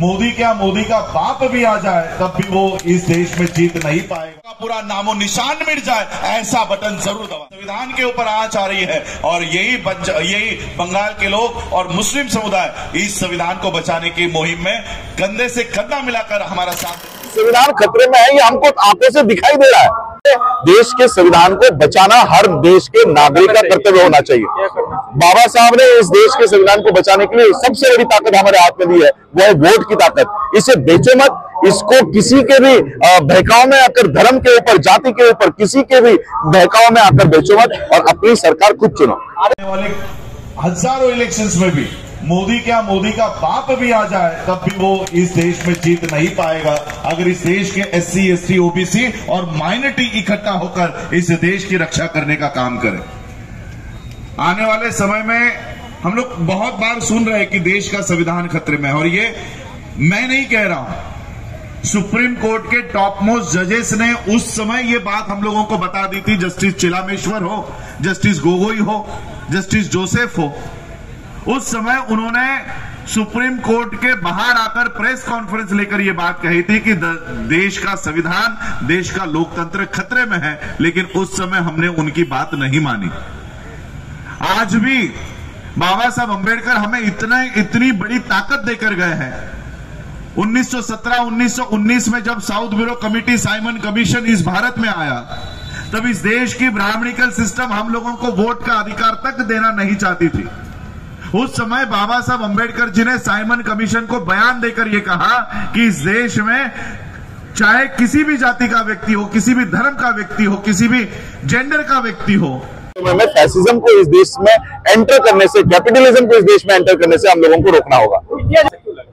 मोदी क्या, मोदी का बाप भी आ जाए तब भी वो इस देश में जीत नहीं पाएगा। पूरा नामो निशान मिट जाए ऐसा बटन जरूर दबा। संविधान के ऊपर आंच आ रही है और यही बंगाल के लोग और मुस्लिम समुदाय इस संविधान को बचाने की मुहिम में कंधे से कंधा मिलाकर हमारा साथ। संविधान खतरे में है, ये हमको आंखों से दिखाई दे रहा है। देश के संविधान को बचाना हर देश के नागरिक का कर्तव्य होना चाहिए। बाबा साहब ने इस देश के संविधान को बचाने के लिए सबसे बड़ी ताकत हमारे हाथ में दी है, वो है वोट की ताकत। इसे बेचो मत, इसको किसी के भी बहकाव में आकर, धर्म के ऊपर, जाति के ऊपर किसी के भी बहकाव में आकर बेचो मत और अपनी सरकार खुद चुनो। आने वाले हजारों इलेक्शंस में भी मोदी क्या, मोदी का बाप भी आ जाए तब भी वो इस देश में जीत नहीं पाएगा अगर इस देश के SC, ST, OBC और माइनॉरिटी इकट्ठा होकर इस देश की रक्षा करने का काम करें। आने वाले समय में हम लोग बहुत बार सुन रहे हैं कि देश का संविधान खतरे में है और ये मैं नहीं कह रहा हूं, सुप्रीम कोर्ट के टॉप मोस्ट जजेस ने उस समय ये बात हम लोगों को बता दी थी। जस्टिस चिलामेश्वर हो, जस्टिस गोगोई हो, जस्टिस जोसेफ हो, उस समय उन्होंने सुप्रीम कोर्ट के बाहर आकर प्रेस कॉन्फ्रेंस लेकर यह बात कही थी कि देश का संविधान, देश का लोकतंत्र खतरे में है, लेकिन उस समय हमने उनकी बात नहीं मानी। आज भी बाबा साहब अंबेडकर हमें इतनी बड़ी ताकत देकर गए हैं। 1917-1919 में जब south bureau committee, Simon commission इस भारत में आया, तब इस देश की ब्राह्मणिकल सिस्टम हम लोगों को वोट का अधिकार तक देना नहीं चाहती थी। उस समय बाबा साहब अंबेडकर जी ने साइमन कमीशन को बयान देकर यह कहा कि इस देश में चाहे किसी भी जाति का व्यक्ति हो, किसी भी धर्म का व्यक्ति हो, किसी भी जेंडर का व्यक्ति हो, में फैसिज्म को इस देश में एंटर करने से, कैपिटलिज्म को इस देश में एंटर करने से हम लोगों को रोकना होगा।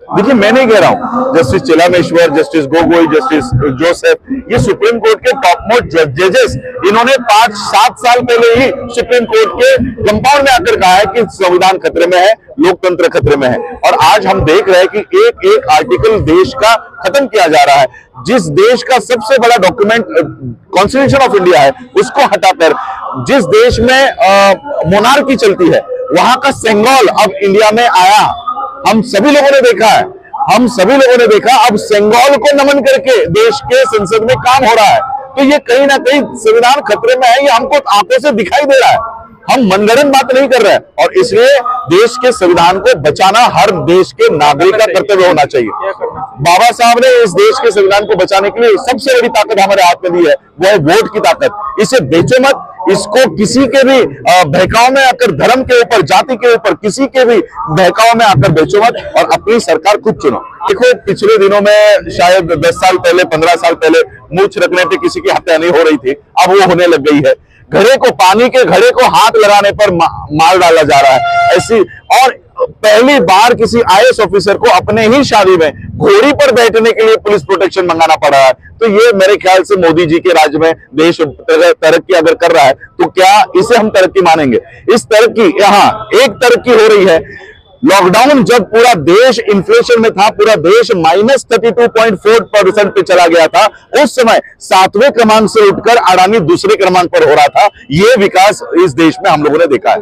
देखिए, मैं नहीं कह रहा हूं, justice Chelameswar, justice Gogoi, justice Joseph, ये सुप्रीम कोर्ट के टॉप मोस्ट जजेस, इन्होंने 5-7 साल पहले ही सुप्रीम कोर्ट के कंपाउंड में आकर कहा है कि संविधान खतरे में है, लोकतंत्र खतरे में है। और आज हम देख रहे हैं कि एक एक आर्टिकल देश का खत्म किया जा रहा है। जिस देश का सबसे बड़ा डॉक्यूमेंट कॉन्स्टिट्यूशन ऑफ इंडिया है, उसको हटाकर जिस देश में मोनार्की चलती है, वहां का सेंगोल अब इंडिया में आया। हम सभी लोगों ने देखा है, अब सेंगोल को नमन करके देश के संसद में काम हो रहा है। तो ये कहीं ना कहीं संविधान खतरे में है, ये हमको आंखों से दिखाई दे रहा है। हम मनगढ़ंत बात नहीं कर रहे हैं और इसलिए देश के संविधान को बचाना हर देश के नागरिक का कर्तव्य होना चाहिए। बाबा साहब ने इस देश के संविधान को बचाने के लिए सबसे बड़ी ताकत हमारे हाथ में दी है, वो है वोट की ताकत। इसे बेचो मत, इसको किसी के भी बहकाव में आकर, धर्म के ऊपर, जाति के ऊपर किसी के भी बहकाव में आकर बेचो मत और अपनी सरकार खुद चुनो। देखो, पिछले दिनों में शायद 10 साल पहले, 15 साल पहले मूंछ रखने पे किसी की हत्या नहीं हो रही थी, अब वो होने लग गई है। घड़े को, पानी के घड़े को हाथ लगाने पर मार डाला जा रहा है ऐसी। और पहली बार किसी IAS ऑफिसर को अपने ही शादी में घोड़ी पर बैठने के लिए पुलिस प्रोटेक्शन मंगाना पड़ा है। तो ये मेरे ख्याल से मोदी जी के राज्य में देश तरक्की अगर कर रहा है तो क्या इसे हम तरक्की मानेंगे? इस तरक्की, यहाँ एक तरक्की हो रही है। लॉकडाउन जब पूरा देश इन्फ्लेशन में था, पूरा देश -32.4% पे चला गया था, उस समय 7वें क्रमांक से उठकर अडानी दूसरे क्रमांक पर हो रहा था। ये विकास इस देश में हम लोगों ने देखा है।